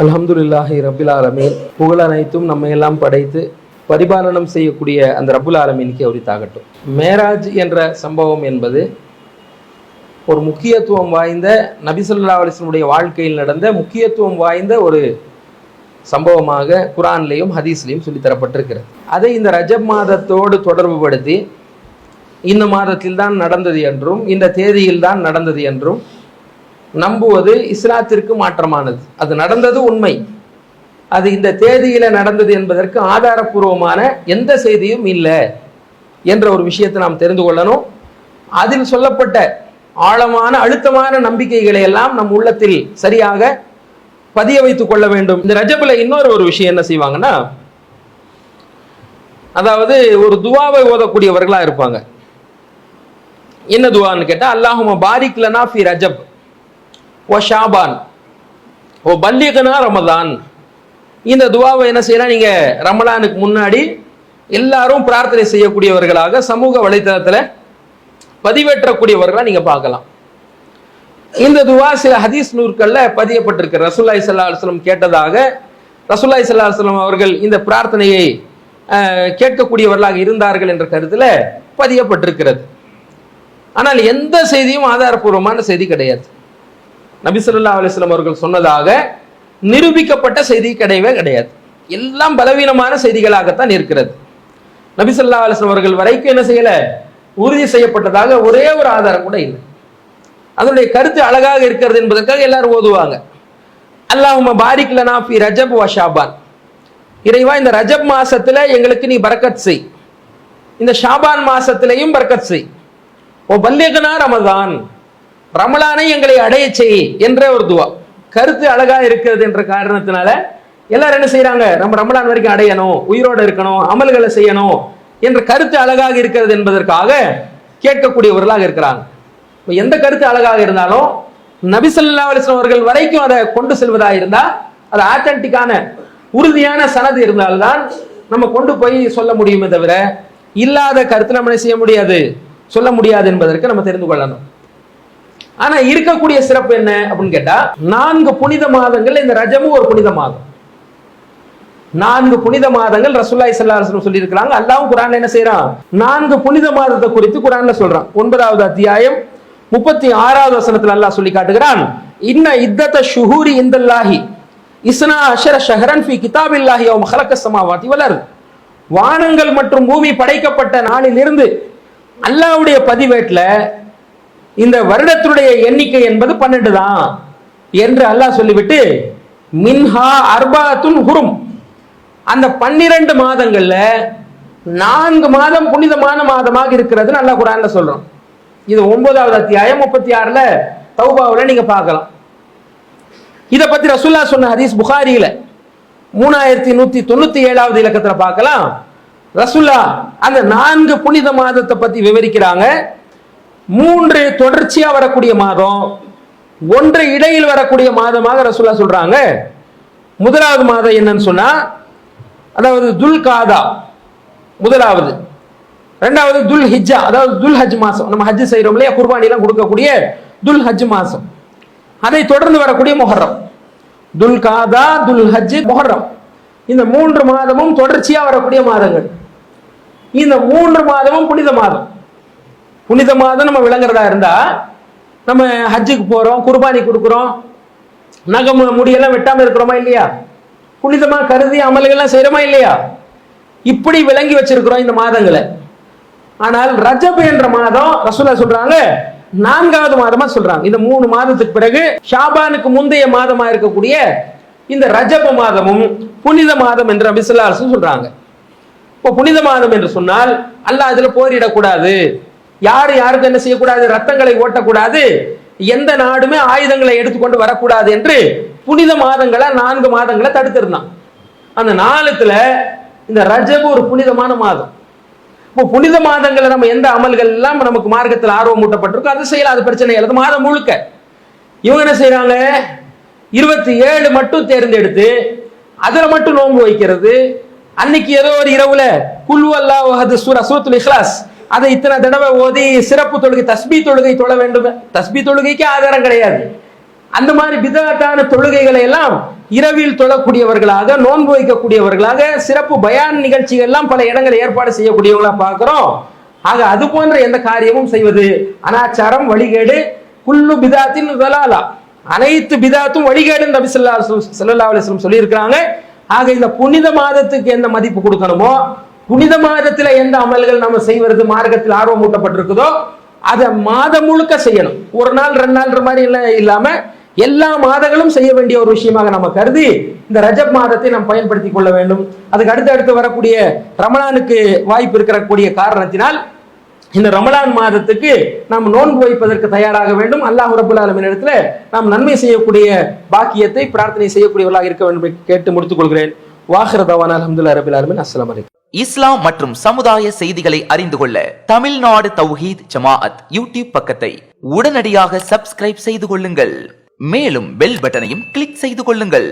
அல்ஹம்துலில்லாஹி ரப்பில் ஆலமீன். புகழ் அனைத்தும் நம்ம எல்லாம் படைத்து பரிபாலனம் செய்யக்கூடிய அந்த ரப்புல் ஆலமீனுக்கு உரித்தாகட்டும். மேராஜ் என்ற சம்பவம் என்பது ஒரு முக்கியத்துவம் வாய்ந்த நபி ஸல்லல்லாஹு அலைஹி வஸல்லம் உடைய வாழ்க்கையில் நடந்த முக்கியத்துவம் வாய்ந்த ஒரு சம்பவமாக குர்ஆன்லையும் ஹதீஸ்லையும் சொல்லித்தரப்பட்டிருக்கிறது. அதை இந்த ரஜப் மாதத்தோடு தொடர்பு படுத்தி இந்த மாதத்தில் தான் நடந்தது என்றும் இந்த தேதியில் தான் நடந்தது என்றும் நம்புவது இஸ்லாத்திற்கு மாற்றமானது. அது நடந்தது உண்மை, அது இந்த தேதியில நடந்தது என்பதற்கு ஆதாரபூர்வமான எந்த செய்தியும் இல்லை என்ற ஒரு விஷயத்தை நாம் தெரிந்து கொள்ளணும். அதில் சொல்லப்பட்ட ஆழமான அழுத்தமான நம்பிக்கைகளை எல்லாம் நம் உள்ளத்தில் சரியாக பதிய வைத்துக் கொள்ள வேண்டும். இந்த ரஜபுல இன்னொரு விஷயம் என்ன செய்வாங்கன்னா, அதாவது ஒரு துவாவை ஓதக்கூடியவர்களா இருப்பாங்க. என்ன துவான்னு கேட்டா, அல்லாஹும்ம பாரிக் லனா ஃபி ரஜப் ஓ ஷாபான் ஓ பல்லிகனா ரமதான். இந்த துவாவை என்ன செய்யலாம், நீங்க ரமலானுக்கு முன்னாடி எல்லாரும் பிரார்த்தனை செய்யக்கூடியவர்களாக சமூக வலைதளத்தில் பதிவேற்றக்கூடியவர்களா நீங்க பார்க்கலாம். இந்த துவா சில ஹதீஸ் நூற்கள்ல பதியப்பட்டிருக்கு. ரசூலுல்லாஹி ஸல்லல்லாஹு அலைஹி வஸல்லம் கேட்டதாக ரசூலுல்லாஹி ஸல்லல்லாஹு அலைஹி வஸல்லம் அவர்கள் இந்த பிரார்த்தனையை கேட்கக்கூடியவர்களாக இருந்தார்கள் என்ற கருத்துல பதியப்பட்டிருக்கிறது. ஆனால் எந்த செய்தியும் ஆதாரபூர்வமான செய்தி கிடையாது. நபி ஸல்லல்லாஹு அலைஹி வஸல்லம் அவர்கள் சொன்னதாக நிரூபிக்கப்பட்ட செய்தி கிடையவே கிடையாது. எல்லாம் பலவீனமான செய்திகளாகத்தான் இருக்கிறது. நபி ஸல்லல்லாஹு அலைஹி வஸல்லம் அவர்கள் வரைக்கும் என்ன செய்யல, உறுதி செய்யப்பட்டதாக ஒரே ஒரு ஆதாரம் கூட இல்லை. அதனுடைய கருத்து அழகாக இருக்கிறது என்பதற்காக எல்லாரும் ஓதுவாங்க. அல்லாஹும்ம பாரிக் லனா ஃபி ரஜப் வ ஷாபான். இறைவா, இந்த ரஜப் மாசத்துல எங்களுக்கு நீ பரக்கத் செய், இந்த ஷாபான் மாசத்திலையும் பரக்கத் செய். ஓ பல்லிகனா ரமதான், ரமலானை எங்களை அடைய செய் என்ற ஒரு துவா. கருத்து அழகா இருக்கிறது என்ற காரணத்தினால எல்லாரும் என்ன செய்யறாங்க, நம்ம ரமலான் வரைக்கும் அடையணும், உயிரோடு இருக்கணும், அமல்களை செய்யணும் என்ற கருத்து அழகாக இருக்கிறது என்பதற்காக கேட்கக்கூடியவர்களாக இருக்கிறாங்க. எந்த கருத்து அழகாக இருந்தாலும் நபி ஸல்லல்லாஹு அலைஹி வஸல்லம் அவர்கள் வரைக்கும் அதை கொண்டு செல்வதாக இருந்தா, அது ஆத்தென்டிக்கான உறுதியான சனது இருந்தால்தான் நம்ம கொண்டு போய் சொல்ல முடியுமே தவிர இல்லாத கருத்து நம்ம செய்ய முடியாது, சொல்ல முடியாது என்பதற்கு நம்ம தெரிந்து கொள்ளணும். ஆனா இருக்கக்கூடிய சிறப்பு என்ன அப்படின்னு கேட்டா, 4 புனித மாதங்கள், இந்த ரஜமும் ஒரு புனித மாதம். 4 புனித மாதங்கள் ரசூலுல்லாஹி ஸல்லல்லாஹு அலைஹி வஸல்லம் சொல்லி இருக்காங்க. அல்லாஹ்வும் குர்ஆன்ல என்ன செய்றான், 4 புனித மாதத்தை குறித்து குர்ஆன்ல சொல்றான். 9வது அத்தியாயம் 36வது வசனத்துல அல்லாஹ் சொல்லி காட்டுகிறான், இன்ன இத்தத ஷுஹூரி இந்தல்லாஹி இஸ்னா அஷர ஷஹரன் ஃபீ கிதாபில்லாஹி யௌம ஹலக்கஸ் ஸமாவாதி வல் அர்த். வானங்கள் மற்றும் பூமி படைக்கப்பட்ட நாளிலிருந்து அல்லாஹ்வுடைய பதிவேட்ல இந்த வருடத்தினுடைய எண்ணிக்கை என்பது 12 தான் என்று அல்லாஹ் சொல்லிவிட்டு, மின்ஹா அர்பாத்துன் ஹுரும், அந்த 12 மாதங்கள்ல 4 மாதம் புனிதமான மாதமாக இருக்கிறது அல்லாஹ் குர்ஆன்ல சொல்றோம். இது 9வது அத்தியாயம் 36ல தௌபாவுல நீங்க பார்க்கலாம். இத பத்தி ரசூலுல்லாஹ் சொன்ன ஹதீஸ் புகாரியில 3197வது இலக்கத்துல பார்க்கலாம். ரசூலுல்லாஹ் அந்த 4 புனித மாதத்தை பத்தி விவரிக்கிறாங்க. 3 தொடர்ச்சியா வரக்கூடிய மாதம், 1 இடையில் வரக்கூடிய மாதமாக ரசூலுல்லாஹ் சொல்றாங்க. முதலாவது மாதம் என்னன்னு சொன்னா, அதாவது துல் காதா முதலாவது, 2வது துல் ஹிஜ்ஜா, அதாவது துல் ஹஜ் மாசம், நம்ம ஹஜ் செய்யறோம் இல்லையா, குர்பானி எல்லாம் கொடுக்கக்கூடிய துல் ஹஜ் மாசம். அதை தொடர்ந்து வரக்கூடிய முஹர்ரம். துல் காதா, துல் ஹஜ், முஹர்ரம், இந்த 3 மாதமும் தொடர்ச்சியா வரக்கூடிய மாதங்கள். இந்த 3 மாதமும் புனித மாதம். புனித மாதம் நம்ம விளங்குறதா இருந்தா, நம்ம ஹஜ்ஜுக்கு போறோம், குர்பானி கொடுக்குறோம், நகம் முடியெல்லாம் வெட்டாம இருக்கிறோமா இல்லையா, புனிதமா கருதி அமல்கள்லாம் செய்யறோமா இல்லையா, இப்படி விளங்கி வச்சிருக்கிறோம் இந்த மாதங்களை. ஆனால் ரஜப் என்ற மாதம் ரசூலுல்லாஹ் சொல்றாங்க 4வது மாதமா சொல்றாங்க. இந்த 3 மாதத்துக்கு பிறகு ஷாபானுக்கு முந்தைய மாதமா இருக்கக்கூடிய இந்த ரஜப் மாதமும் புனித மாதம் என்று நபி ஸல்லல்லாஹு அலைஹி வஸல்லம் சொல்றாங்க. இப்போ புனித மாதம் என்று சொன்னால் அல்லாஹ் அதுல போரிடக்கூடாது, யாருக்கு என்ன செய்யக்கூடாது, ரத்தங்களை ஓட்டக்கூடாது, எந்த நாடுமே ஆயுதங்களை எடுத்துக்கொண்டு வரக்கூடாது என்று புனித மாதங்களை 4 மாதங்களை தடுத்திருந்தான். அந்த 4த்துல இந்த ரஜப் ஒரு புனிதமான மாதம். இப்போ புனித மாதங்களை நம்ம எந்த அமல்கள் எல்லாம் நமக்கு மார்க்கத்தில் ஆர்வம் ஊட்டப்பட்டிருக்கோ அது செய்யலாம், அது பிரச்சனை இல்லை. மாதம் முழுக்க இவங்க என்ன செய்யறாங்க, 27 மட்டும் தேர்ந்தெடுத்து அதுல மட்டும் நோன்பு வைக்கிறது. அன்னைக்கு ஏதோ ஒரு இரவுல குல் அல்லாஹு அஹத் சூரத்துல் இக்லாஸ் அதை இத்தனை தடவை ஓதி சிறப்பு தொழுகை, தஸ்பீ தொழுகை தொழ வேண்டும். தஸ்பீ தொழுகைக்கு ஆதாரம் கிடையாது. அந்த மாதிரி பிதஅத்தான தொழுகைகளை எல்லாம் இரவில் தொழக்கூடியவர்களாக, நோன்பு வைக்கக்கூடியவர்களாக, சிறப்பு பயான் நிகழ்ச்சிகள் எல்லாம் பல இடங்களை ஏற்பாடு செய்யக்கூடியவங்களா பார்க்கிறோம். ஆக அது போன்ற எந்த காரியமும் செய்வது அனாச்சாரம், வழிகேடு. குல்லு பிதாத்தின் தலாலா, அனைத்து பிதாத்தும் வழிகேடு நபி ஸல்லல்லாஹு அலைஹி வஸல்லம் சொல்லி இருக்கிறாங்க. ஆக இந்த புனித மாதத்துக்கு எந்த மதிப்பு கொடுக்கணுமோ, புனித மாதத்துல எந்த அமல்கள் நம்ம செய்வது மார்க்கத்தில் ஆர்வம் ஊட்டப்பட்டிருக்குதோ அதை மாதம் முழுக்க செய்யணும். ஒரு நாள் 2 நாள் மாதிரி இல்லாம எல்லா மாதங்களும் செய்ய வேண்டிய ஒரு விஷயமாக நம்ம கருதி இந்த ரஜப் மாதத்தை நாம் பயன்படுத்திக் கொள்ள வேண்டும். அதுக்கு அடுத்து வரக்கூடிய ரமலானுக்கு வாய்ப்பு இருக்கக்கூடிய காரணத்தினால் இந்த ரமலான் மாதத்துக்கு நாம் நோன்பு வைப்பதற்கு தயாராக வேண்டும். அல்லாஹ் ரப்பல் ஆலமீன் இடத்துல நாம் நன்மை செய்யக்கூடிய பாக்கியத்தை பிரார்த்தனை செய்யக்கூடியவர்களாக இருக்க வேண்டும் கேட்டு முடித்துக் கொள்கிறேன். வாஹிர தவானா அல்ஹம்துலில்லாஹி ரப்பில் ஆலமீன். அஸ்ஸலாமு அலைக்கும். இஸ்லாம் மற்றும் சமுதாய செய்திகளை அறிந்து கொள்ள தமிழ்நாடு தௌஹீத் ஜமாஅத் யூடியூப் பக்கத்தை உடனடியாக சப்ஸ்கிரைப் செய்து கொள்ளுங்கள். மேலும் பெல் பட்டனையும் கிளிக் செய்து கொள்ளுங்கள்.